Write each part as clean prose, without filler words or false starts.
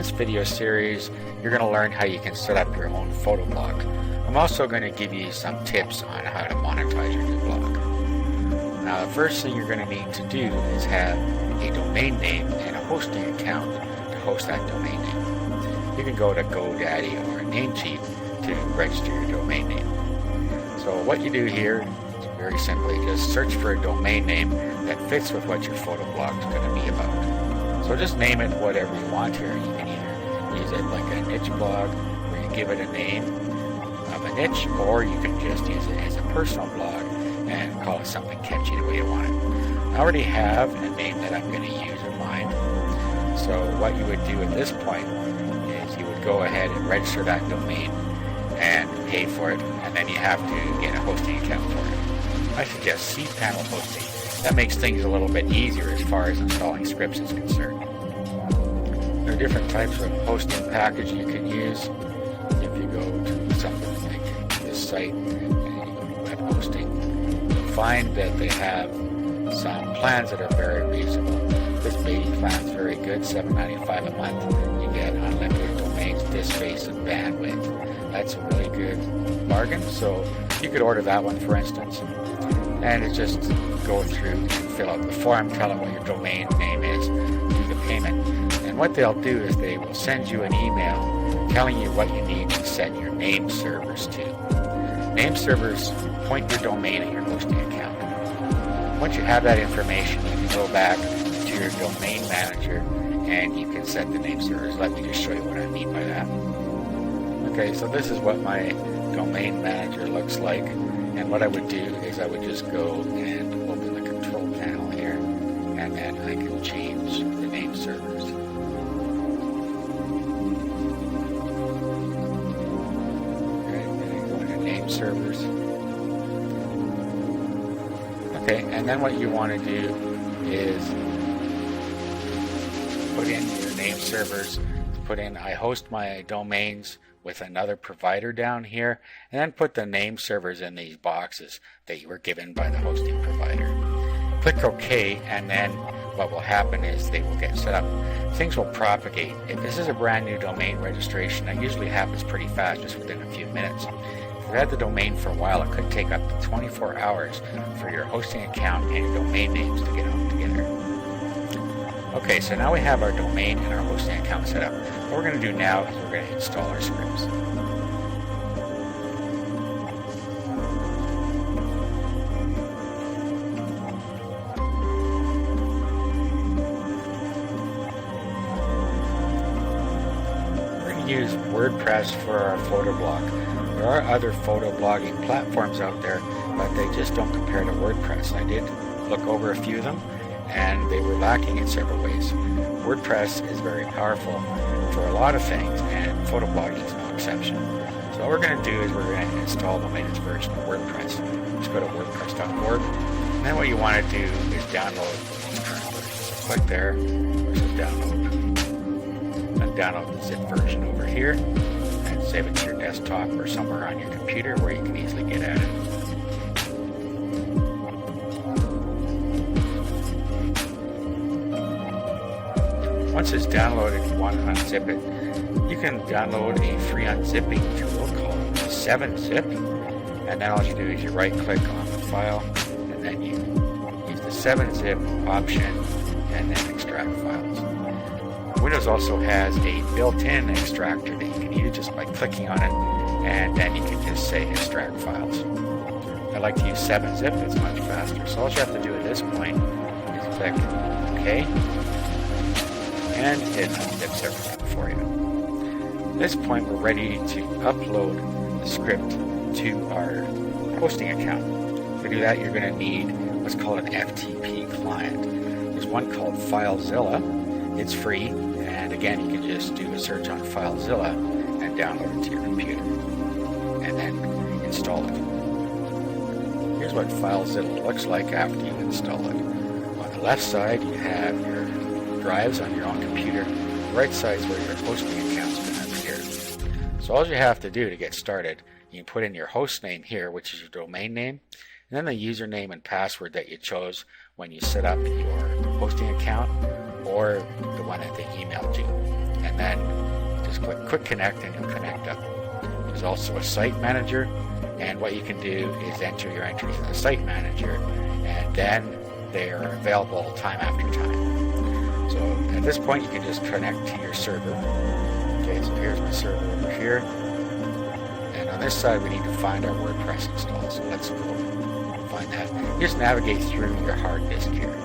this video series, you're going to learn how you can set up your own photo blog. I'm also going to give you some tips on how to monetize your new blog. Now, the first thing you're going to need to do is have a domain name and a hosting account to host that domain name. You can go to GoDaddy or Namecheap to register your domain name. So what you do here is very simply just search for a domain name that fits with what your photo blog is going to be about. So just name it whatever you want here. You can either use it like a niche blog where you give it a name of a niche, or you can just use it as a personal blog and call it something catchy the way you want it. I already have a name that I'm going to use in mind. So what you would do at this point is you would go ahead and register that domain and pay for it, and then you have to get a hosting account for it. I suggest cPanel hosting. That makes things a little bit easier as far as installing scripts is concerned. There are different types of hosting package you can use. If you go to something like this site and you go to web hosting, you'll find that they have some plans that are very reasonable. This base plan is very good, $7.95 a month. You get unlimited domains, disk space, and bandwidth. That's a really good bargain. So you could order that one, for instance, and it's just go through and fill out the form, tell them what your domain name is, do the payment. And what they'll do is they will send you an email telling you what you need to set your name servers to. Name servers point your domain at your hosting account. Once you have that information, you can go back to your domain manager and you can set the name servers. Let me just show you what I mean by that. Okay, so this is what my domain manager looks like, and what I would do is I would just go and open the control panel here, and then I can change the name servers. Okay, then go into name servers. Okay, and then what you want to do is put in your name servers, put in I host my domains with another provider down here, and then put the name servers in these boxes that you were given by the hosting provider. Click OK, and then what will happen is they will get set up. Things will propagate. If this is a brand new domain registration, that usually happens pretty fast, just within a few minutes. If you've had the domain for a while, it could take up to 24 hours for your hosting account and your domain names to get all together. Okay, so now we have our domain and our hosting account set up. What we're going to do now is we're going to install our scripts. We're going to use WordPress for our photo blog. There are other photo blogging platforms out there, but they just don't compare to WordPress. I did look over a few of them, and they were lacking in several ways. WordPress is very powerful for a lot of things, and photo blogging is no exception. So what we're going to do is we're going to install the latest version of WordPress. Just go to wordpress.org, and then what you want to do is download the most current version. So click there, which is download, and download the zip version over here, and save it to your desktop or somewhere on your computer where you can easily get at it. Once it's downloaded, if you want to unzip it, you can download a free unzipping tool called 7-Zip, and then all you do is you right click on the file, and then you use the 7-Zip option and then extract files. Windows also has a built-in extractor that you can use just by clicking on it, and then you can just say extract files. I like to use 7-Zip, it's much faster. So all you have to do at this point is click OK, and it unzips everything for you. At this point, we're ready to upload the script to our hosting account. To do that, you're going to need what's called an FTP client. There's one called FileZilla. It's free, and again, you can just do a search on FileZilla and download it to your computer, and then install it. Here's what FileZilla looks like after you install it. On the left side, you have your drives on your own computer. The right side is where your hosting account's going to appear. So all you have to do to get started, you can put in your host name here, which is your domain name, and then the username and password that you chose when you set up your hosting account or the one that they emailed you. and then just click Quick Connect and you'll connect up. There's also a Site Manager, and what you can do is enter your entries in the Site Manager, and then they are available time after time. So at this point you can just connect to your server. Okay, so here's my server over here, and on this side we need to find our WordPress install. So let's go find that. You just navigate through your hard disk here.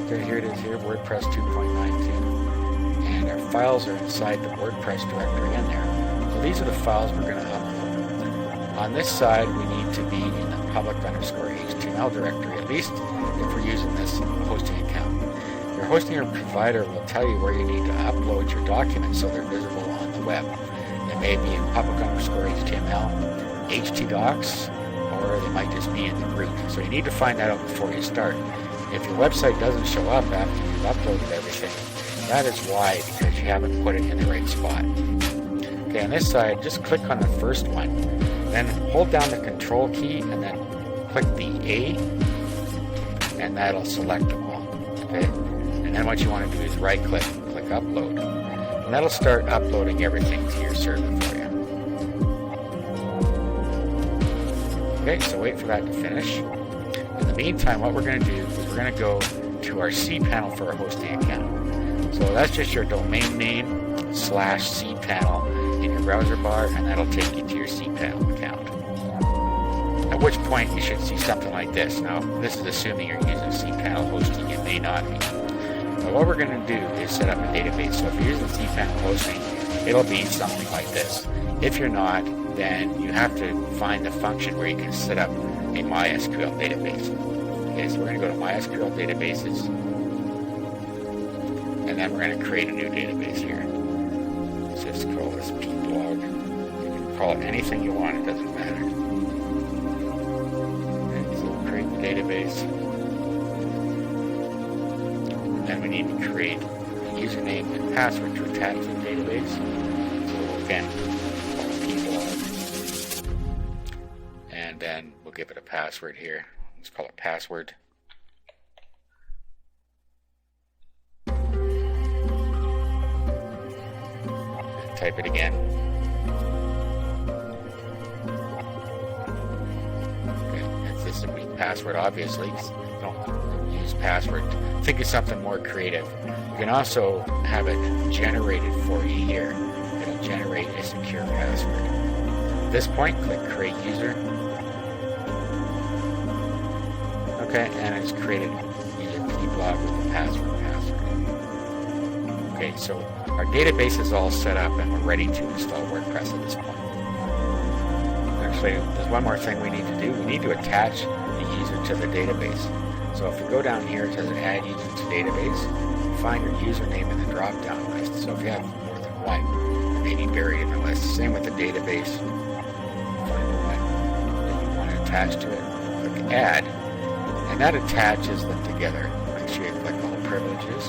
Okay, here it is here, WordPress 2.92, and our files are inside the WordPress directory in there. So these are the files we're going to upload. On this side we need to be in the public_HTML directory, at least if we're using this hosting account. Your hosting provider will tell you where you need to upload your documents so they're visible on the web. They may be in public_HTML, htdocs, or they might just be in the root. So you need to find that out before you start. If your website doesn't show up after you've uploaded everything, that is why, because you haven't put it in the right spot. Okay, on this side, just click on the first one, then hold down the Control key and then click the A, and that'll select them all. Okay, and then what you want to do is right click, click Upload, and that'll start uploading everything to your server for you. Okay, so wait for that to finish. In the meantime, what we're going to do is we're going to go to our cPanel for our hosting account. So that's just your domain name /cPanel in your browser bar, and that'll take you to your cPanel account. At which point you should see something like this. Now, this is assuming you're using cPanel hosting. It may not be. But what we're going to do is set up a database. So if you're using cPanel hosting, it'll be something like this. If you're not, then you have to find the function where you can set up a MySQL database. Okay, so we're going to go to MySQL databases, and then we're going to create a new database here. Let's just call this pblog. You can call it anything you want, it doesn't matter. Okay, so we'll create the database. And then we need to create a username and password to attach to the database. So again, and then we'll give it a password here. Let's call it password. Type it again. Okay, it's just a weak password, obviously. Don't use password. Think of something more creative. You can also have it generated for you here. It'll generate a secure password. At this point, click Create User. Okay, and it's created user pblog with the password. Okay, so our database is all set up and we're ready to install WordPress at this point. Actually, there's one more thing we need to do. We need to attach the user to the database. So if we go down here, it says Add User to Database, find your username in the drop-down list. So if you have more than one, it may be buried in the list. Same with the database. Find the one that you want to attach to it. Click Add. And that attaches them together. Make sure you click all privileges.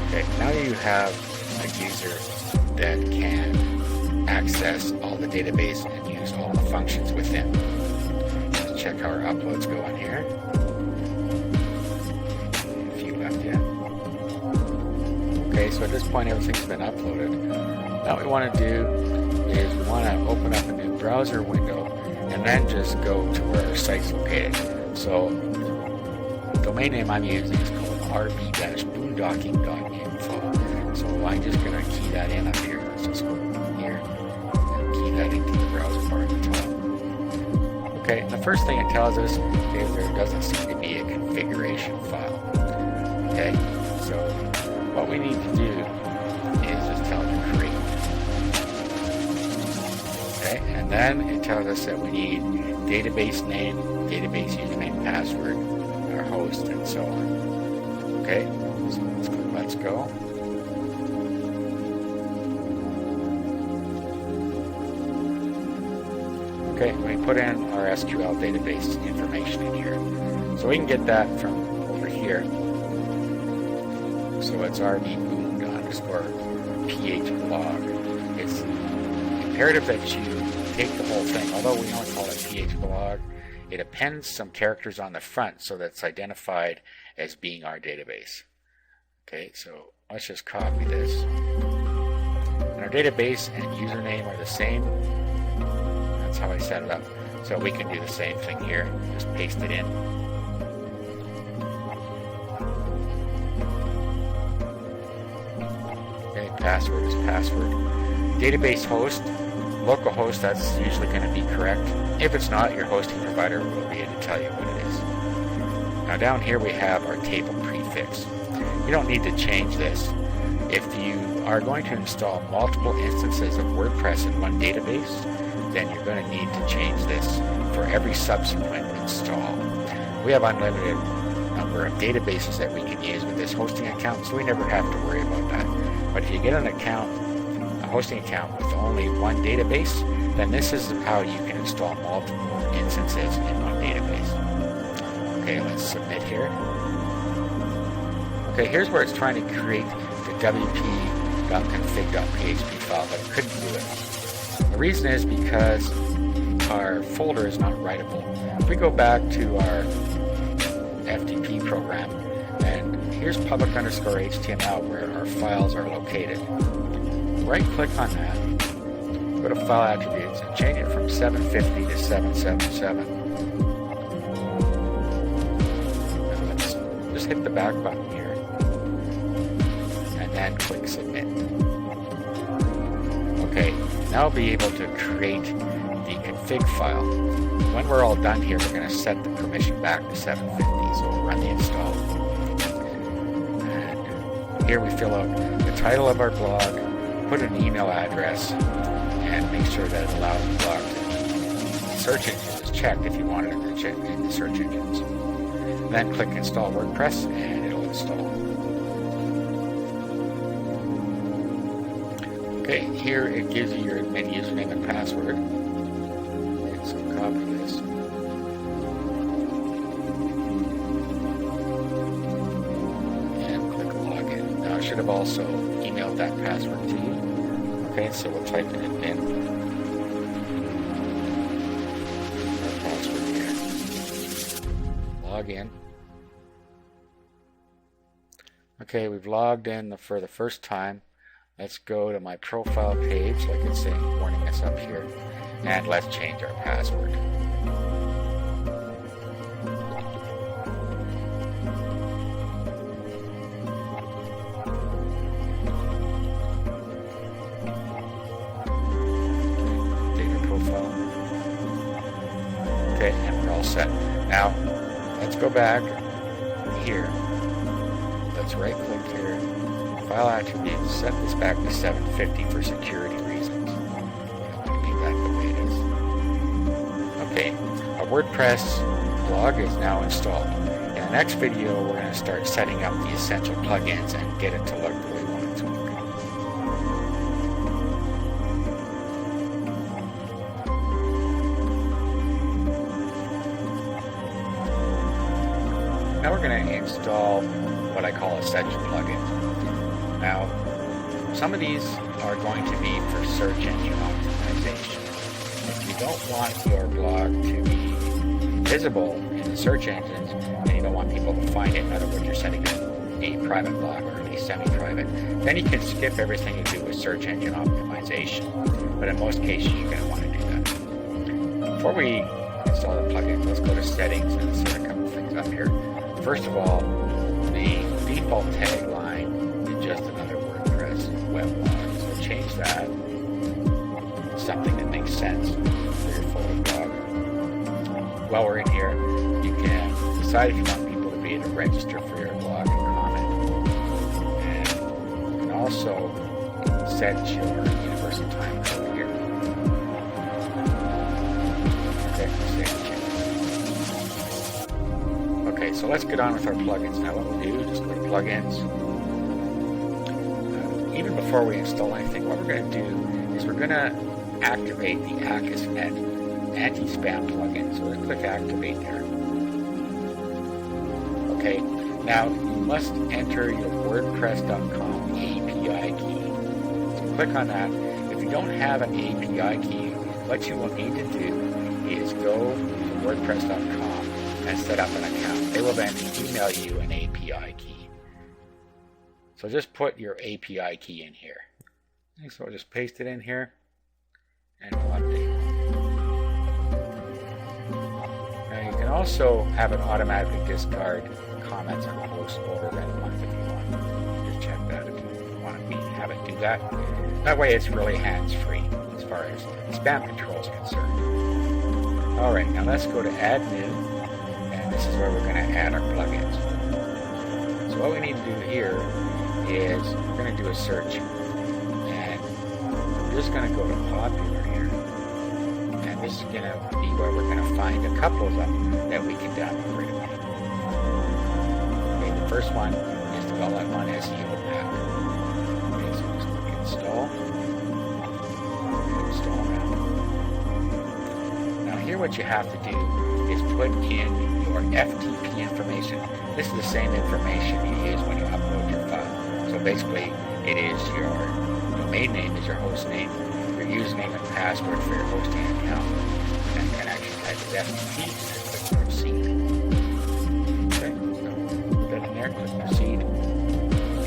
Okay, now you have a user that can access all the database and use all the functions within. Let's check how our uploads go on here. A few left yet. Okay, so at this point everything's been uploaded. Now what we want to do is we want to open up a new browser window and then just go to where our site's located. So the domain name I'm using is called rb-boondocking.info. So I'm just going to key that in up here. Let's just go here and key that into the browser bar at the top. Okay, and the first thing it tells us is there doesn't seem to be a configuration file. Okay, so what we need to do is just tell it to create. Okay, and then it tells us that we need database name, database username, password, our host, and so on. Okay, so let's go. Let's go. Okay, we put in our SQL database information in here. So we can get that from over here. So it's rb-boond_phblog. It's imperative that you take the whole thing, although we don't call it phblog. It appends some characters on the front so that's identified as being our database. Okay, so let's just copy this. And our database and username are the same. That's how I set it up. So we can do the same thing here. Just paste it in. Okay, password is password. Database host, localhost, that's usually going to be correct. If it's not, your hosting provider will be able to tell you what it is. Now down here we have our table prefix. You don't need to change this. If you are going to install multiple instances of WordPress in one database, then you're going to need to change this for every subsequent install. We have unlimited number of databases that we can use with this hosting account, so we never have to worry about that. But if you get an account, a hosting account with only one database, then this is how you can install multiple instances in one database. Okay, let's submit here. Okay, here's where it's trying to create the wp.config.php file, but it couldn't do it. The reason is because our folder is not writable. If we go back to our FTP program, and here's public_HTML where our files are located. Right click on that, go to File Attributes, and change it from 750 to 777. Now let's just hit the back button here, and then click Submit. Okay, now we'll be able to create the config file. When we're all done here, we're going to set the permission back to 750, so we'll run the install. And here we fill out the title of our blog, put an email address, and make sure that it allows the blog to be search engines is checked if you want it in the search engines. Then click Install WordPress, and it'll install. Okay, here it gives you your admin username and password. So copy this. And click Login. Now I should have also emailed that password to you. Okay, so we'll type it in. Our password here. Log in. Okay, we've logged in for the first time. Let's go to my profile page, like it's saying, warning us up here, and let's change our password. Data profile. Okay, and we're all set. Now, let's go back here. Let's right click here. File Attributes, set this back to 750 for security reasons. We don't want to leave that the way it is. Okay, our WordPress blog is now installed. In the next video, we're going to start setting up the essential plugins and get it to look the way we want it to look. Now we're going to install what I call essential plugins. Now, some of these are going to be for search engine optimization. If you don't want your blog to be visible in the search engines, and you don't want people to find it, in other words, you're sending a private blog or at least semi-private, then you can skip everything to do with search engine optimization. But in most cases, you're going to want to do that. Before we install the plugin, let's go to Settings and set a couple things up here. First of all, the default tagline just another WordPress web blog. So change that to something that makes sense for your photo blog. While we're in here, you can decide if you want people to be able to register for your blog and comment. And you can also set your universal time code here. Okay, okay, so let's get on with our plugins now. What we'll do is just go to Plugins. Even before we install anything, what we're going to do is we're going to activate the Akisnet anti-spam plugin. So we're going to click Activate there. Okay, now you must enter your WordPress.com API key. So click on that. If you don't have an API key, what you will need to do is go to WordPress.com and set up an account. They will then email you an API key. So just put your API key in here. And so I'll just paste it in here and we'll update. Now you can also have it automatically discard comments on posts older than a month if you want. Just check that if you want to have it do that. That way it's really hands-free as far as spam control is concerned. Alright, now let's go to add new, and this is where we're going to add our plugins. So what we need to do here is we're going to do a search, and we're just going to go to popular here, and this is going to be where we're going to find a couple of them that we can download right away. Okay, the first one is the all-in-one SEO pack. Okay, so just click install. Install now. Now here what you have to do is put in your FTP information. This is the same information you use when you upload your file. So basically, it is your domain name is your host name, your username and password for your hosting account, and connection type is FTP, and click proceed. Okay, so put that in there, click proceed,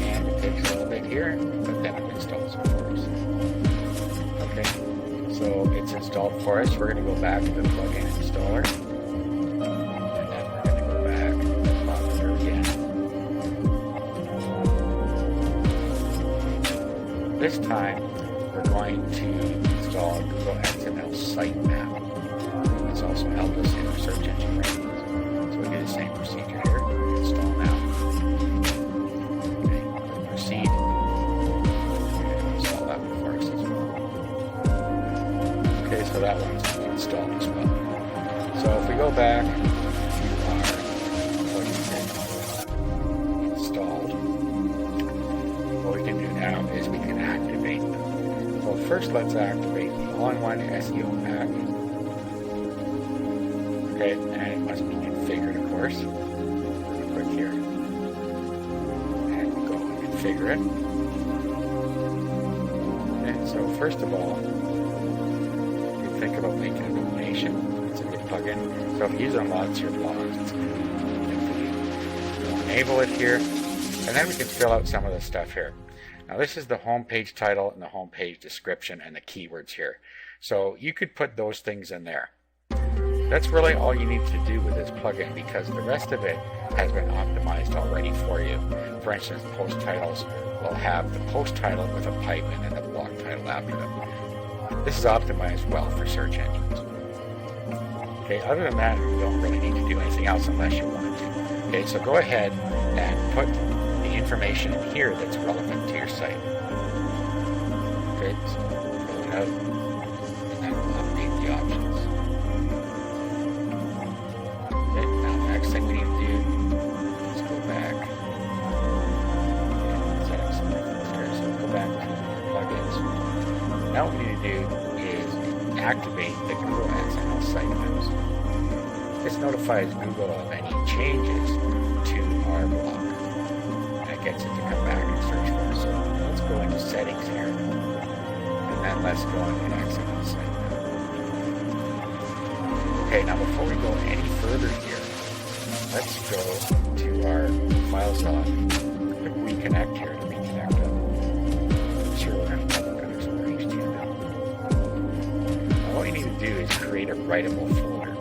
and it takes a little bit here, but then it installs it for us. Okay, so it's installed for us. We're going to go back to the plugin installer. This time, we're going to install Google XML sitemap. It's also helped us in our search engine rankings. So we do the same procedure here. Install now. Okay, proceed. And install that one for us as well. Okay, so that one's installed as well. So if we go back to our plugin installed, what we can do now is we can activate them. So first let's activate the all-in-one SEO pack. Okay, and it must be configured, of course. Click here. And we'll go and configure it. Okay, so first of all, you think about making a donation. It's a good plugin. So if you use it on lots of your blogs, it's a good thing for you. We'll enable it here. And then we can fill out some of the stuff here. Now this is the homepage title and the homepage description and the keywords here. So you could put those things in there. That's really all you need to do with this plugin because the rest of it has been optimized already for you. For instance, post titles will have the post title with a pipe and then the blog title after them. This is optimized well for search engines. Okay, other than that, you don't really need to do anything else unless you want to. Okay, so go ahead and put information in here that's relevant to your site. Okay, so fill it out, and then we'll update the options. Okay, now the next thing we need to do is go back and set up some things here. So go back to the plugins. Now what we need to do is activate the Google XML sitemaps. This notifies Google of any changes to our blog. Gets it to come back and search for us. So let's go into settings here, and then let's go into XML sitemap. Okay, now before we go any further here, let's go to our files log. Click reconnect here to reconnect them. Make sure we're in public underscore HTML. Now what we need to do is create a writable folder.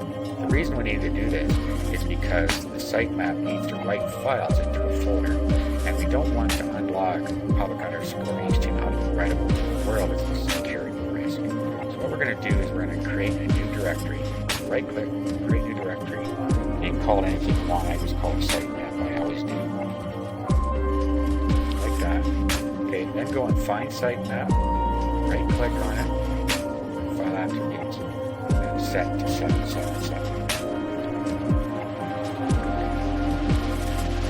The reason we need to do this is because the sitemap needs to write files into a folder. And we don't want to unlock public underscore HTML to be writable to the world as a security risk. So what we're going to do is we're going to create a new directory. Right click, create new directory. You can call it anything you want. I just call it sitemap. I always do. Like that. Okay, then go and find sitemap. Right click on it. File attributes. And set to 777.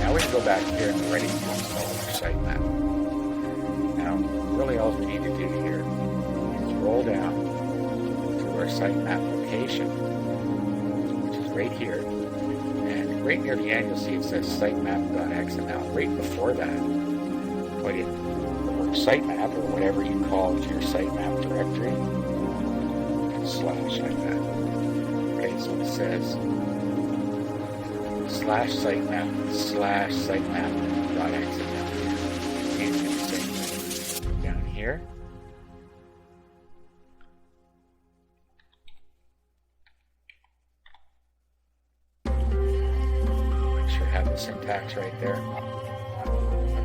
Now we can go back here and we're ready to install our sitemap. Now, really all we need to do here is roll down to our sitemap location, which is right here. And right near the end, you'll see it says sitemap.xml. Right before that, put in the word sitemap or whatever you call your sitemap directory, and slash like that. Okay, so it says /sitemap/sitemap.xml. here. Make sure I have the syntax right there.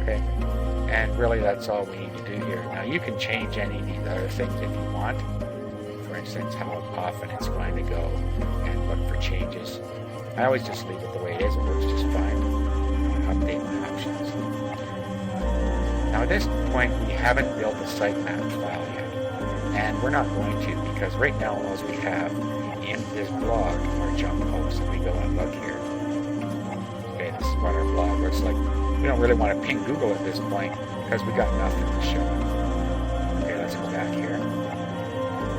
Okay, and really that's all we need to do here. Now you can change any of these other things if you want. For instance, how often it's going to go and look for changes. I always just leave it the way it is. It works just fine. Update my options. Now at this point, we haven't built a sitemap file yet. And we're not going to, because right now all we have in this blog are junk posts. If we go and look here. Okay, this is what our blog looks like. We don't really want to ping Google at this point because we got nothing to show. Okay, let's go back here.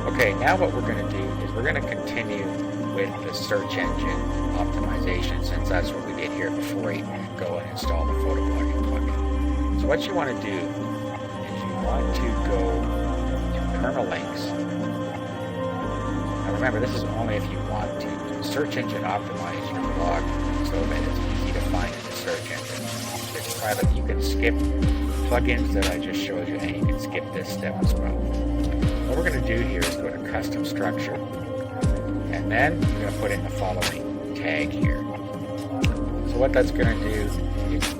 Okay, now what we're going to do is we're going to continue with the search engine optimization, since that's what we did here before we go and install the photo blogging plugin. So what you want to do is you want to go to permalinks. Now remember, this is only if you want to search engine optimize your blog so that it's easy to find in the search engine. It's private. You can skip plugins that I just showed you, and you can skip this step as well. What we're going to do here is go to custom structure, and then you're going to put in the following tag here. So what that's going to do is,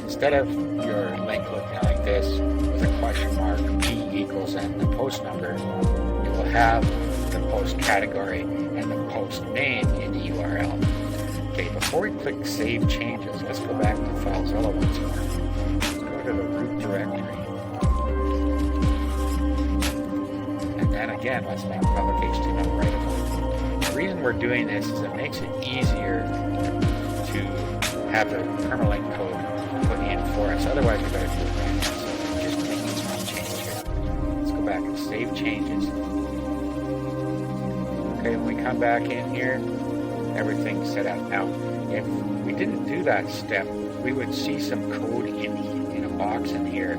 instead of your link looking like this with a question mark, P equals, and the post number, you will have the post category and the post name in the URL. Okay, before we click Save Changes, let's go back to FileZilla once more. Let's go to the root directory. And then again, let's make public HTML writable. The reason we're doing this is it makes it easier to have the permalink code put in for us. Otherwise, we've got to do it manually. So just make this one change here. Let's go back and save changes. Okay, when we come back in here, everything's set up. Now, if we didn't do that step, we would see some code in a box in here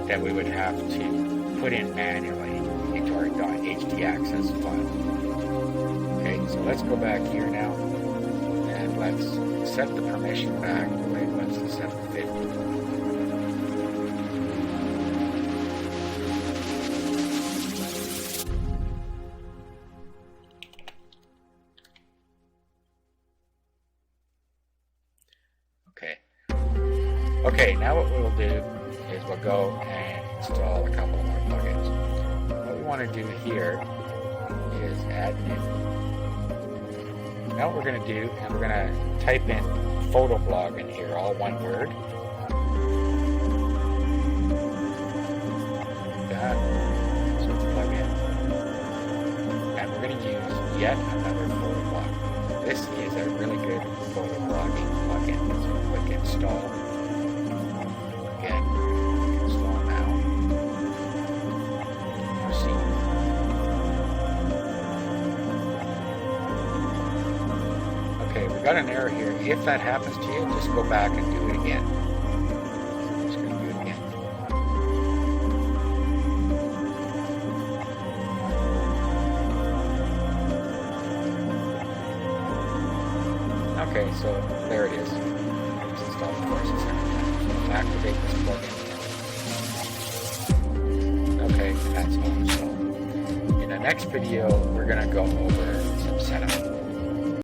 that we would have to put in manually into our .htaccess file. Okay, so let's go back here now, and let's set the permission back. Wait, let's set the 50. Okay, now what we'll do is we'll go and install a couple more plugins. What we want to do here is add new. Now what we're going to do is we're going to type in photo blog in here, all one word. That. So it's plugin. And we're going to use yet another photo blog. This is a really good photo blogging plugin. So click install. Got an error here. If that happens to you, just go back and do it again. I'm just going to do it again. Okay, so there it is. It's installed for us a second time. So activate this plugin. Okay, that's all installed. In the next video, we're going to go over some setup.